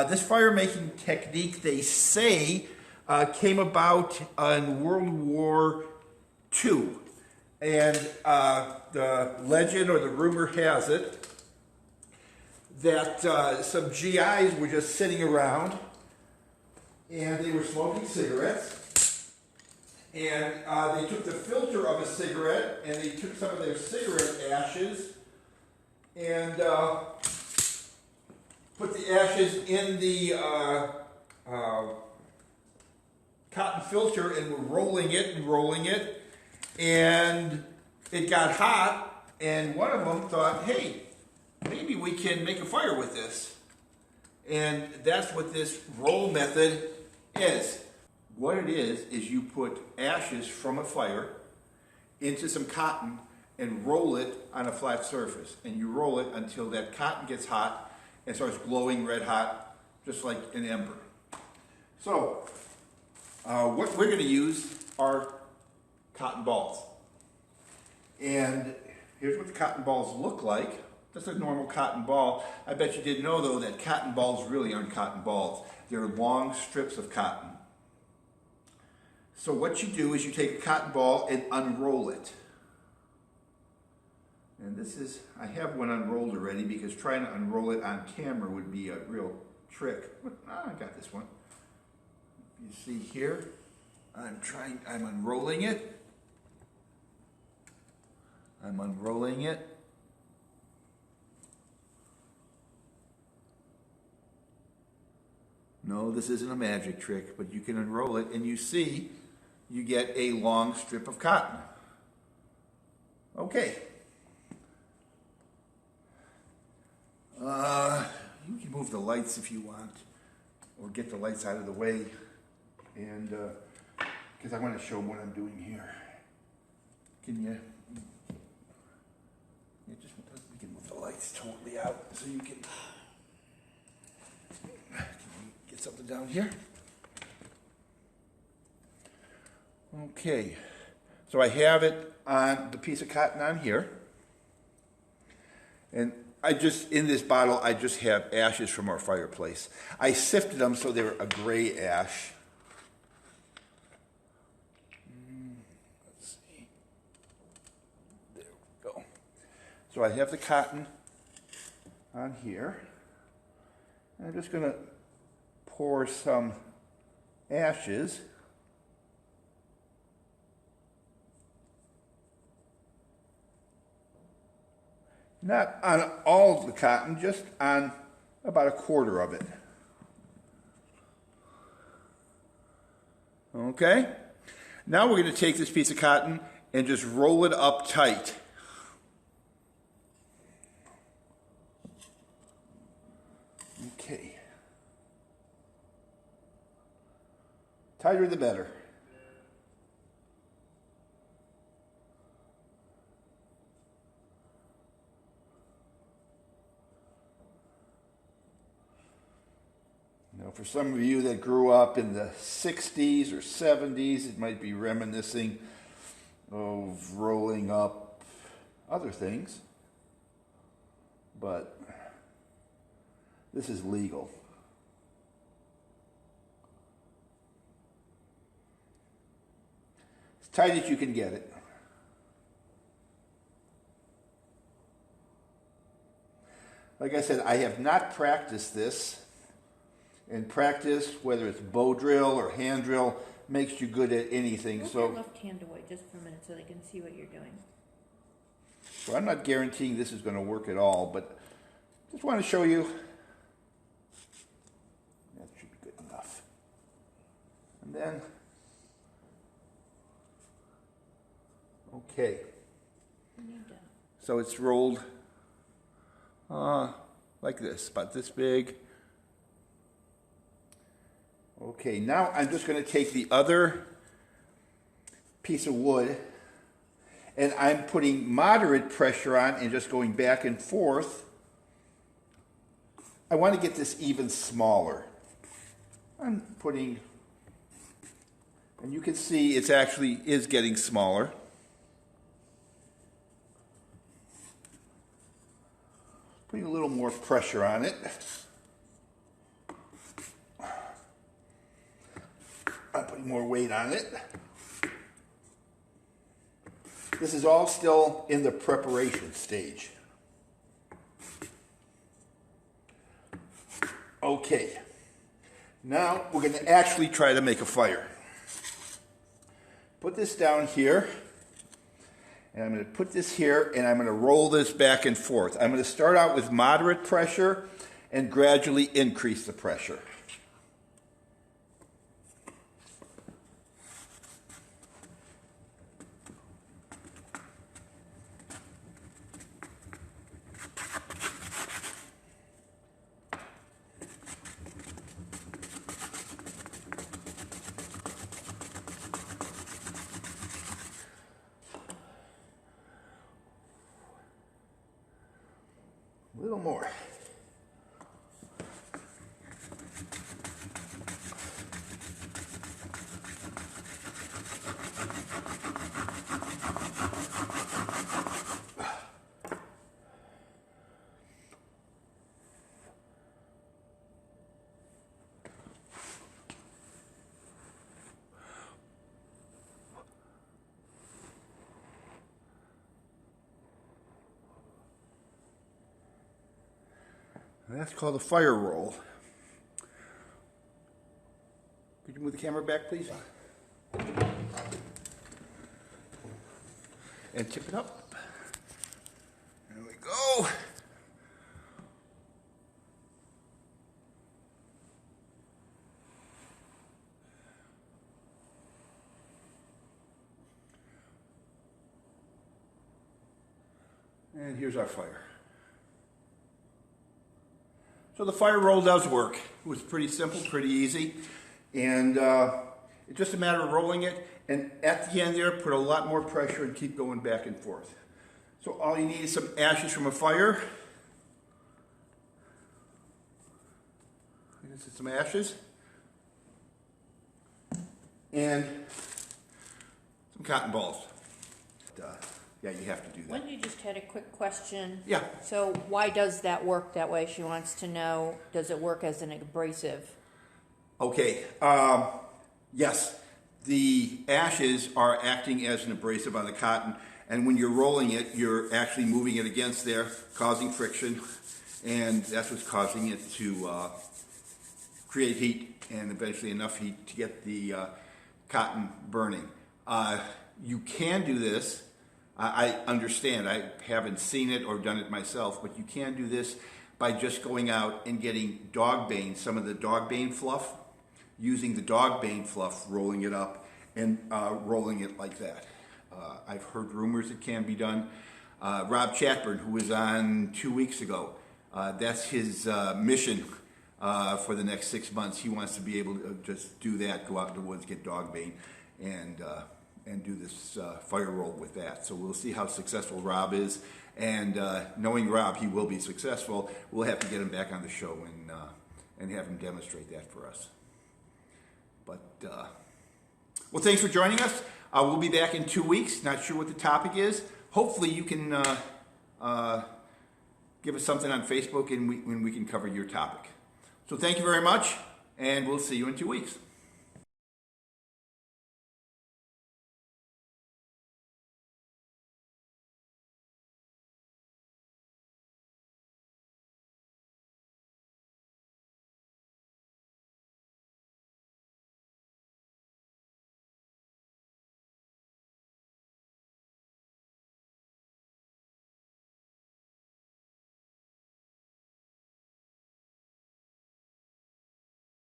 This fire making technique, they say, came about in World War II. And the legend or the rumor has it that some GIs were just sitting around and they were smoking cigarettes. And they took the filter of a cigarette and they took some of their cigarette ashes and put the ashes in the cotton filter and were rolling it and rolling it, and it got hot, and one of them thought, hey, maybe we can make a fire with this. And that's what this roll method is. What it is you put ashes from a fire into some cotton and roll it on a flat surface, and you roll it until that cotton gets hot and starts glowing red hot, just like an ember. So, what we're going to use are cotton balls. And here's what the cotton balls look like. Just a normal cotton ball. I bet you didn't know, though, that cotton balls really aren't cotton balls. They're long strips of cotton. So what you do is you take a cotton ball and unroll it. And this is, I have one unrolled already because trying to unroll it on camera would be a real trick. But I got this one. You see here, I'm unrolling it. I'm unrolling it. No, this isn't a magic trick, but you can unroll it and you see, you get a long strip of cotton. Okay. You can move the lights if you want, or get the lights out of the way, and because I want to show them what I'm doing here. Can you? Yeah, just we can move the lights totally out so you can. Can you get something down here? Okay, so I have it on the piece of cotton on here, and in this bottle, I just have ashes from our fireplace. I sifted them so they were a gray ash. Let's see. There we go. So I have the cotton on here. I'm just going to pour some ashes. Not on all of the cotton, just on about a quarter of it. Okay? Now we're going to take this piece of cotton and just roll it up tight. Okay. Tighter the better. Now, for some of you that grew up in the 60s or 70s, it might be reminiscing of rolling up other things, but this is legal. As tight as you can get it. Like I said, I have not practiced this. And practice, whether it's bow drill or hand drill, makes you good at anything. Move your left hand away just for a minute so they can see what you're doing. So I'm not guaranteeing this is going to work at all, but just want to show you. That should be good enough. And then, okay. So it's rolled like this, about this big. Okay, now I'm just going to take the other piece of wood and I'm putting moderate pressure on and just going back and forth. I want to get this even smaller. I'm putting, and you can see it actually is getting smaller. Putting a little more pressure on it. I'm putting more weight on it. This is all still in the preparation stage. Okay, now we're going to actually try to make a fire. Put this down here, and I'm going to put this here, and I'm going to roll this back and forth. I'm going to start out with moderate pressure and gradually increase the pressure. A little more. And that's called a fire roll. Could you move the camera back, please? And tip it up. There we go. And here's our fire. So the fire roll does work. It was pretty simple, pretty easy. And it's just a matter of rolling it. And at the end there, put a lot more pressure and keep going back and forth. So all you need is some ashes from a fire. This is some ashes. And some cotton balls. Yeah, you have to do that. Wendy just had a quick question. Yeah. So why does that work that way? She wants to know, does it work as an abrasive? Okay, yes, the ashes are acting as an abrasive on the cotton, and when you're rolling it, you're actually moving it against there, causing friction, and that's what's causing it to create heat, and eventually enough heat to get the cotton burning. You can do this. I understand, I haven't seen it or done it myself, but you can do this by just going out and getting dog bane, some of the dog bane fluff, using the dog bane fluff, rolling it up and rolling it like that. I've heard rumors it can be done. Rob Chatburn, who was on 2 weeks ago, that's his mission for the next 6 months. He wants to be able to just do that, go out in the woods, get dog bane, and do this fire roll with that. So we'll see how successful Rob is, and knowing Rob, he will be successful. We'll have to get him back on the show and have him demonstrate that for us. But well, thanks for joining us. We'll be back in 2 weeks. Not sure what the topic is. Hopefully you can give us something on Facebook and we can cover your topic. So thank you very much, and we'll see you in 2 weeks.